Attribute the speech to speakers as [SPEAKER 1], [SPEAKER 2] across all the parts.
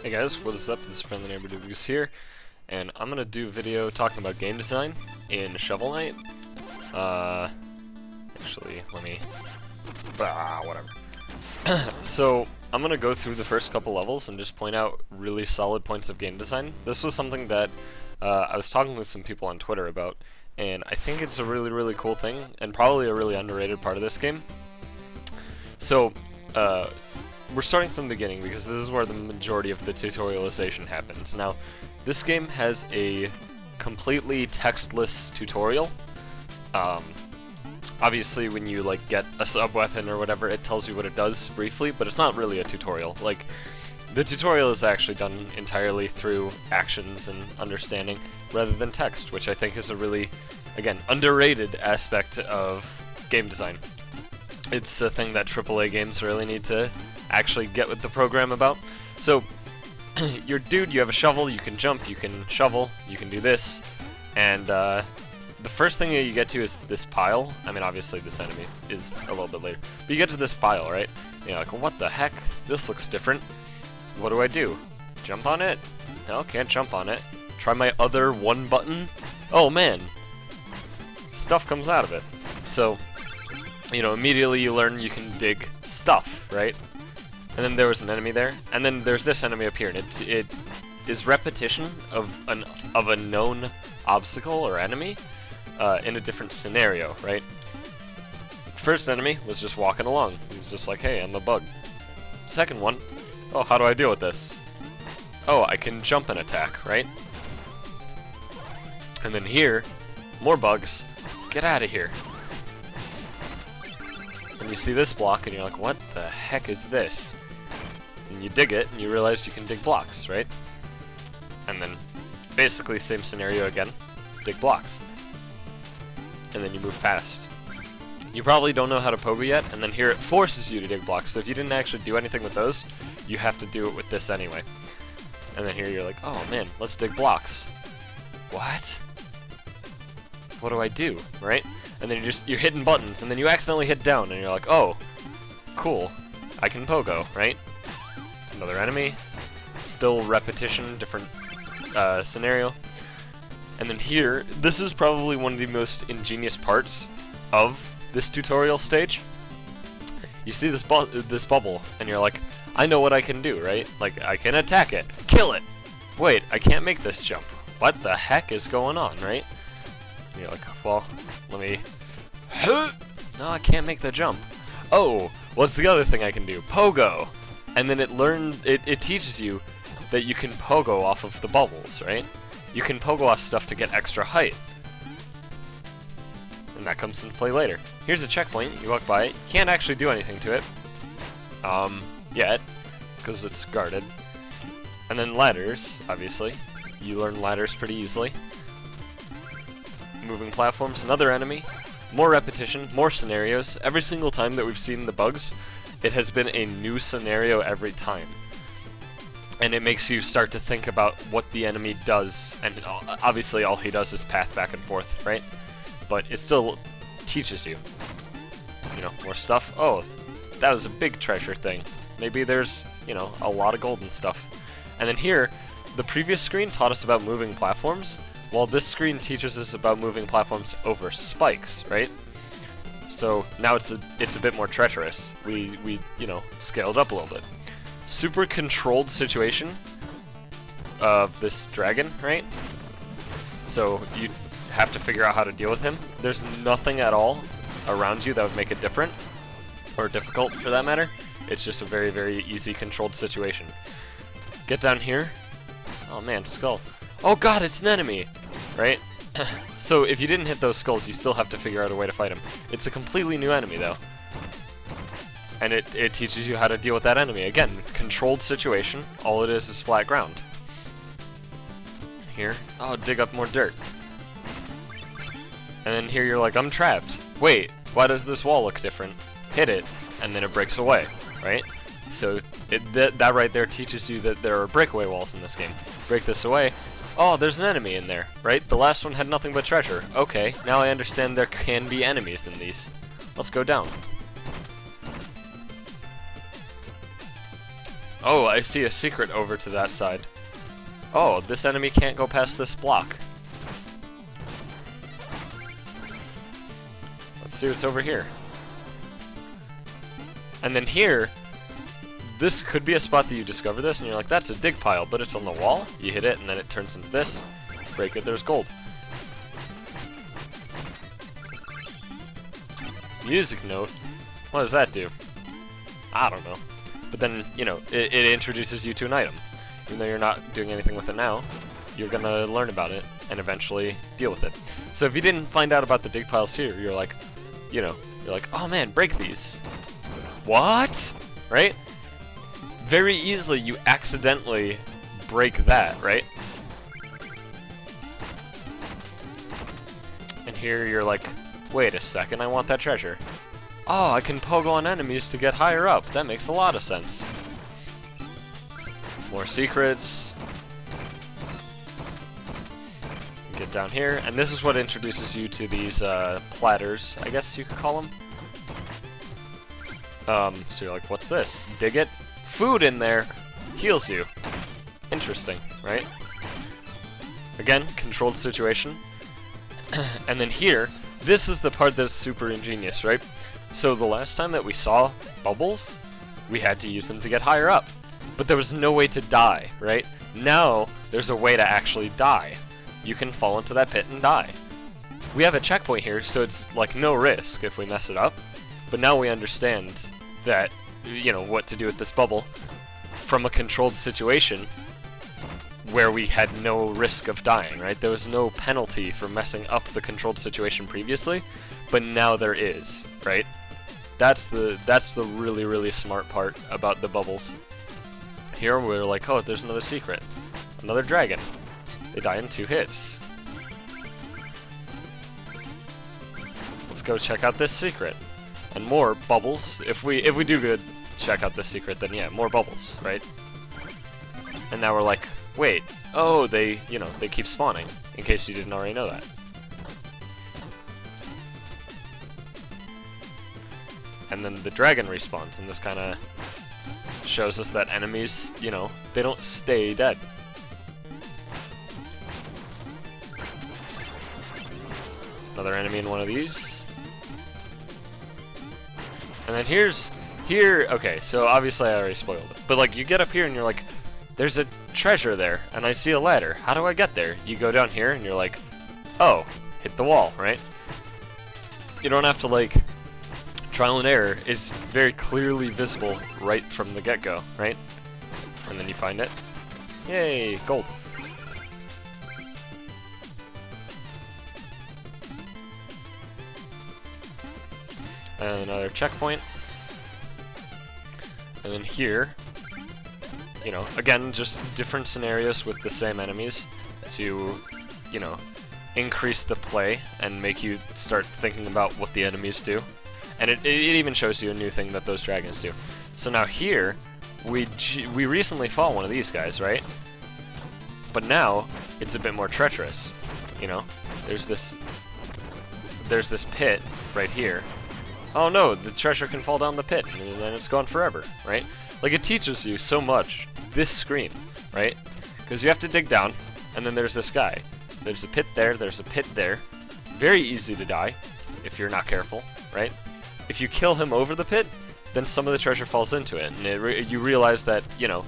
[SPEAKER 1] Hey guys, what is up? This is Friendly Neighbor Goose here, and I'm gonna do a video talking about game design in Shovel Knight. Actually, let me... whatever. So, I'm gonna go through the first couple levels and just point out really solid points of game design. This was something that I was talking with some people on Twitter about, and I think it's a really cool thing, and probably a really underrated part of this game. So, we're starting from the beginning because this is where the majority of the tutorialization happens. Now, this game has a completely textless tutorial. Obviously, when you like get a sub-weapon or whatever, it tells you what it does briefly, but it's not really a tutorial. Like, the tutorial is actually done entirely through actions and understanding rather than text, which I think is a really, again, underrated aspect of game design. It's a thing that AAA games really need to actually get with the program about. So, you're a dude, you have a shovel, you can jump, you can shovel, you can do this, and the first thing that you get to is this pile. I mean, obviously this enemy is a little bit later, but you get to this pile, right? And you're like, what the heck? This looks different. What do I do? Jump on it? No, can't jump on it. Try my other one button? Oh man! Stuff comes out of it. So, you know, immediately you learn you can dig stuff, right? And then there was an enemy there, and then there's this enemy up here, and it is repetition of a known obstacle or enemy in a different scenario, right? First enemy was just walking along. He was just like, hey, I'm a bug. Second one, oh, how do I deal with this? Oh, I can jump and attack, right? And then here, more bugs. Get out of here. And you see this block, and you're like, what the heck is this? And you dig it, and you realize you can dig blocks, right? And then, basically, same scenario again. Dig blocks. And then you move past. You probably don't know how to pogo yet, and then here it forces you to dig blocks. So if you didn't actually do anything with those, you have to do it with this anyway. And then here you're like, oh man, let's dig blocks. What? What do I do, right? And then you're hitting buttons, and then you accidentally hit down, and you're like, oh, cool, I can pogo, right? Another enemy, still repetition, different scenario. And then here, this is probably one of the most ingenious parts of this tutorial stage. You see this bubble, and you're like, I know what I can do, right? Like, I can attack it, kill it. Wait, I can't make this jump. What the heck is going on, right? And you're like, well, let me... No, I can't make the jump. Oh, what's the other thing I can do? Pogo! And then it teaches you that you can pogo off of the bubbles, right? You can pogo off stuff to get extra height. And that comes into play later. Here's a checkpoint, you walk by it, you can't actually do anything to it. Yet, because it's guarded. And then ladders, obviously. You learn ladders pretty easily. Moving platforms, another enemy. More repetition, more scenarios. Every single time that we've seen the bugs, it has been a new scenario every time. And it makes you start to think about what the enemy does, and obviously all he does is path back and forth, right? But it still teaches you. You know, more stuff. Oh, that was a big treasure thing. Maybe there's, you know, a lot of gold and stuff. And then here, the previous screen taught us about moving platforms, while this screen teaches us about moving platforms over spikes, right? So now it's a bit more treacherous. We you know, scaled up a little bit. Super controlled situation of this dragon, right? So you have to figure out how to deal with him. There's nothing at all around you that would make it different, or difficult for that matter. It's just a very easy controlled situation. Get down here. Oh man, skull. Oh god, it's an enemy! Right? So if you didn't hit those skulls, you still have to figure out a way to fight him. It's a completely new enemy though. And it teaches you how to deal with that enemy. Again, controlled situation, all it is flat ground. Here, oh, dig up more dirt. And then here you're like, I'm trapped. Wait, why does this wall look different? Hit it, and then it breaks away, right? So that right there teaches you that there are breakaway walls in this game. Break this away. Oh, there's an enemy in there, right? The last one had nothing but treasure. Okay, now I understand there can be enemies in these. Let's go down. Oh, I see a secret over to that side. Oh, this enemy can't go past this block. Let's see what's over here. And then here, this could be a spot that you discover this, and you're like, that's a dig pile, but it's on the wall. You hit it, and then it turns into this. Break it, there's gold. Music note? What does that do? I don't know. But then, you know, it introduces you to an item. Even though you're not doing anything with it now, you're gonna learn about it and eventually deal with it. So if you didn't find out about the dig piles here, you're like, you know, you're like, oh man, break these. What? Right? Very easily you accidentally break that, right? And here you're like, wait a second, I want that treasure. Oh, I can pogo on enemies to get higher up. That makes a lot of sense. More secrets. Get down here, and this is what introduces you to these platters, I guess you could call them. So you're like, what's this? Dig it? Food in there heals you. Interesting, right? Again, controlled situation. And then here, this is the part that's super ingenious, right? So the last time that we saw bubbles, we had to use them to get higher up. But there was no way to die, right? Now, there's a way to actually die. You can fall into that pit and die. We have a checkpoint here, so it's like no risk if we mess it up. But now we understand that, you know, what to do with this bubble from a controlled situation where we had no risk of dying, right? There was no penalty for messing up the controlled situation previously, but now there is, right? That's the really, really smart part about the bubbles. Here we're like, oh, there's another secret. Another dragon. They die in 2 hits. Let's go check out this secret. And more bubbles. If we do good, check out this secret, then yeah, more bubbles, right? And now we're like, wait, oh, they keep spawning, in case you didn't already know that. And then the dragon respawns, and this kind of shows us that enemies, you know, they don't stay dead. Another enemy in one of these. And then here, okay, so obviously I already spoiled it. But like, you get up here and you're like, there's a treasure there, and I see a ladder. How do I get there? You go down here and you're like, oh, hit the wall, right? You don't have to like, trial and error is very clearly visible right from the get-go, right? And then you find it. Yay, gold. And another checkpoint. And then here, you know, again, just different scenarios with the same enemies to, you know, increase the play and make you start thinking about what the enemies do. And it even shows you a new thing that those dragons do. So now here, we recently fought one of these guys, right? But now, it's a bit more treacherous, you know? There's this pit right here. Oh no, the treasure can fall down the pit, and then it's gone forever, right? Like, it teaches you so much, this screen, right? Because you have to dig down, and then there's this guy. There's a pit there, there's a pit there. Very easy to die, if you're not careful, right? If you kill him over the pit, then some of the treasure falls into it, and you realize that, you know,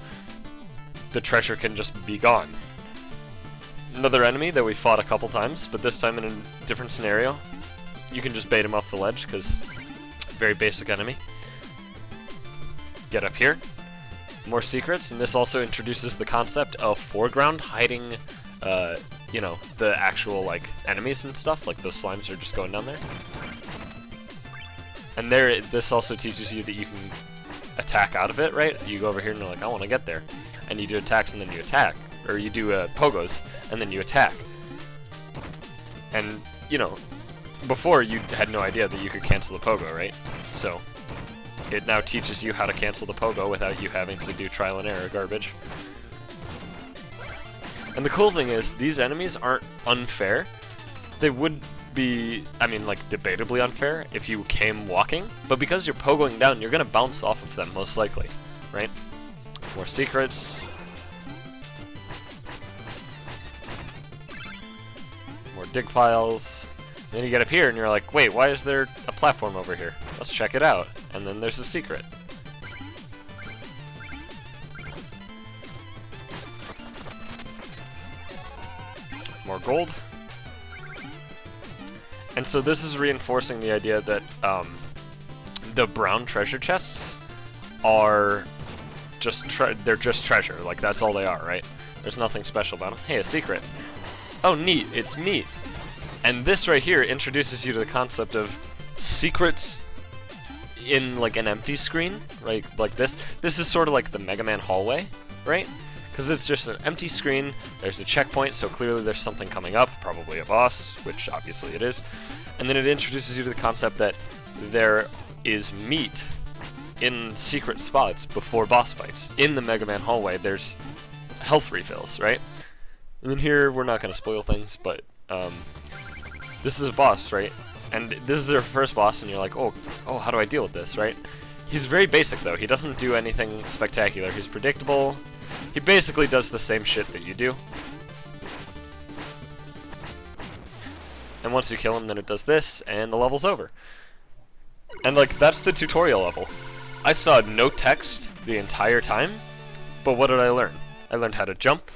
[SPEAKER 1] the treasure can just be gone. Another enemy that we fought a couple times, but this time in a different scenario. You can just bait him off the ledge, because very basic enemy. Get up here. More secrets, and this also introduces the concept of foreground hiding, you know, the actual, like, enemies and stuff. Like, those slimes are just going down there. And this also teaches you that you can attack out of it, right? You go over here and you're like, I want to get there. And you do attacks and then you attack. Or you do pogos, and then you attack. And, you know, before you had no idea that you could cancel the pogo, right? So, it now teaches you how to cancel the pogo without you having to do trial and error garbage. And the cool thing is, these enemies aren't unfair. They would be, I mean, like, debatably unfair if you came walking, but because you're pogoing down, you're gonna bounce off of them, most likely, right? More secrets. More dig piles. Then you get up here and you're like, wait, why is there a platform over here? Let's check it out. And then there's a secret. More gold. And so this is reinforcing the idea that the brown treasure chests are just they're just treasure. Like, that's all they are, right? There's nothing special about them. Hey, a secret. Oh, neat, it's meat. And this right here introduces you to the concept of secrets in, like, an empty screen, right? Like this. This is sort of like the Mega Man hallway, right? Because it's just an empty screen, there's a checkpoint, so clearly there's something coming up, probably a boss, which obviously it is. And then it introduces you to the concept that there is meat in secret spots before boss fights. In the Mega Man hallway, there's health refills, right? And then here, we're not going to spoil things, but this is a boss, right? And this is their first boss, and you're like, oh, how do I deal with this, right? He's very basic, though. He doesn't do anything spectacular. He's predictable. He basically does the same shit that you do. And once you kill him, then it does this, and the level's over. And, like, that's the tutorial level. I saw no text the entire time, but what did I learn? I learned how to jump.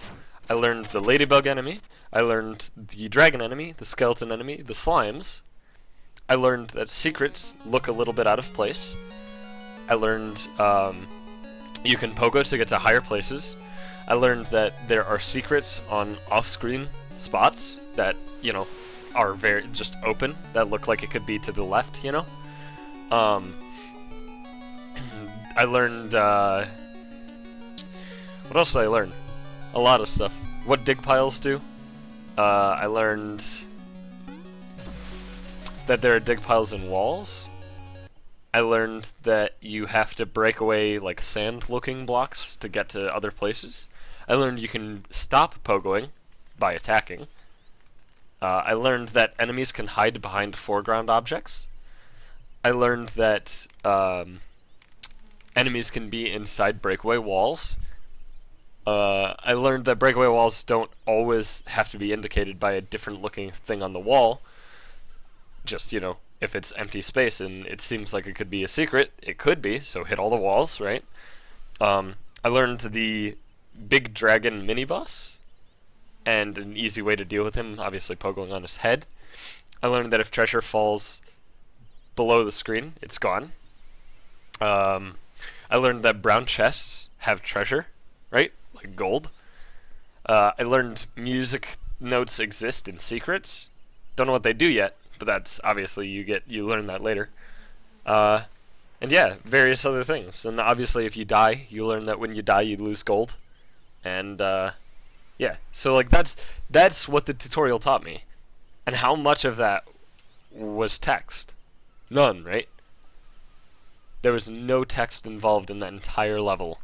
[SPEAKER 1] I learned the ladybug enemy. I learned the dragon enemy, the skeleton enemy, the slimes. I learned that secrets look a little bit out of place. I learned you can pogo to get to higher places. I learned that there are secrets on off-screen spots that, you know, are very just open, that look like it could be to the left, you know? I learned, what else did I learn? A lot of stuff. What dig piles do. I learned that there are dig piles in walls. I learned that you have to break away, like, sand-looking blocks to get to other places. I learned you can stop pogoing by attacking. I learned that enemies can hide behind foreground objects. I learned that enemies can be inside breakaway walls. I learned that breakaway walls don't always have to be indicated by a different looking thing on the wall. Just, you know, if it's empty space and it seems like it could be a secret, it could be, so hit all the walls, right? I learned the big dragon mini-boss, and an easy way to deal with him, obviously pogoing on his head. I learned that if treasure falls below the screen, it's gone. I learned that brown chests have treasure, right? Like gold. I learned music notes exist in secrets. Don't know what they do yet, but that's obviously you learn that later. And yeah, various other things. And obviously if you die, you learn that when you die you lose gold. And yeah, so like that's what the tutorial taught me. And how much of that was text? None, right? There was no text involved in that entire level.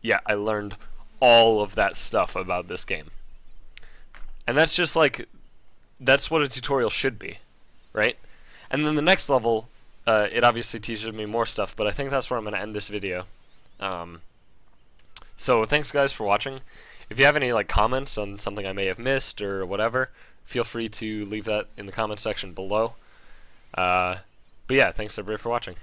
[SPEAKER 1] Yeah, I learned all of that stuff about this game. And that's just like, that's what a tutorial should be, right? And then the next level, it obviously teaches me more stuff, but I think that's where I'm going to end this video. So thanks guys for watching. If you have any like comments on something I may have missed or whatever, feel free to leave that in the comment section below. But yeah, thanks everybody for watching.